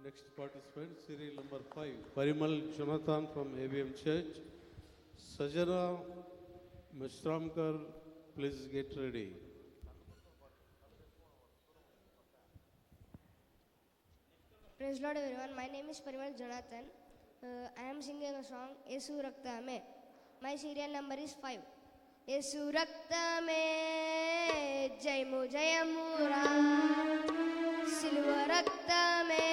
Next participant, serial number 5, Parimal Jonathan from ABM Church. Sajana Mashramkar, please get ready. Praise Lord everyone. My name is Parimal Jonathan. I am singing a song, Yesu Raktame. My serial number is 5. Yesu Raktame, Jaimu Jayamura. Silva Raktame,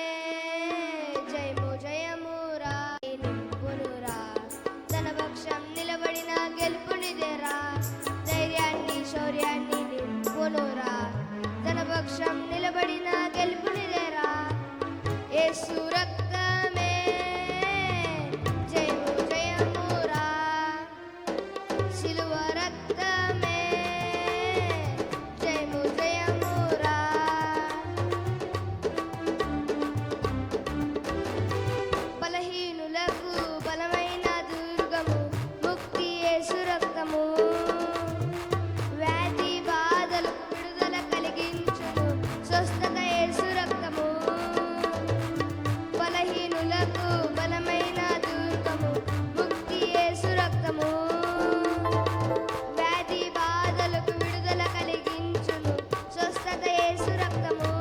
Jaimu Jayamura. Nimpunura, Danabaksham Nilabadina Gelpunidera. Dhairyanni Shauryanni Nimpunura. Danabaksham Nilabadina Gelpunidera. Yesu Raktame, Jaimu Jayamura. Silva Raktame, Jaimu Jayamura. బలహీనులకు బలమైన దుర్గము, ముక్తి యేసు రక్తము. వ్యాధి బాధలకు విడుదల కలిగించును, స్వస్థత యేసు రక్తము. బలహీనులకు బలమైన దుర్గము, ముక్తి యేసు రక్తము. వ్యాధి బాధలకు విడుదల కలిగించును, స్వస్థత యేసు రక్తము.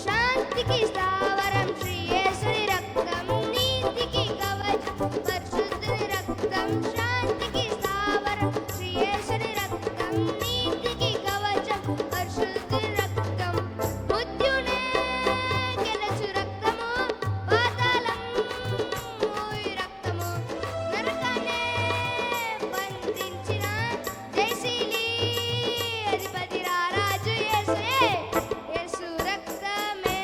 శాంతికి స్థావరం శ్రీ యేసుని రక్తం, నీతికి కవచం పరిశుద్ధుని రక్తం. శాంతికి స్థావరం శ్రీ యేసుని రక్తం, నీతికి కవచం పరిశుద్ధుని రక్తం. మృత్యునే గెలుచు రక్తము, పాతాళం మోయి రక్తము. నరకాన్నే బంధించిన జయశీలి అధిపతి రారాజు యేసే. యేసు రక్తమే,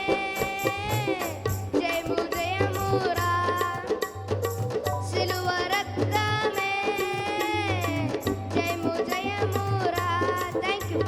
జయము జయమురా. సిలువ రక్తమే, జయము జయమురా. Thank you.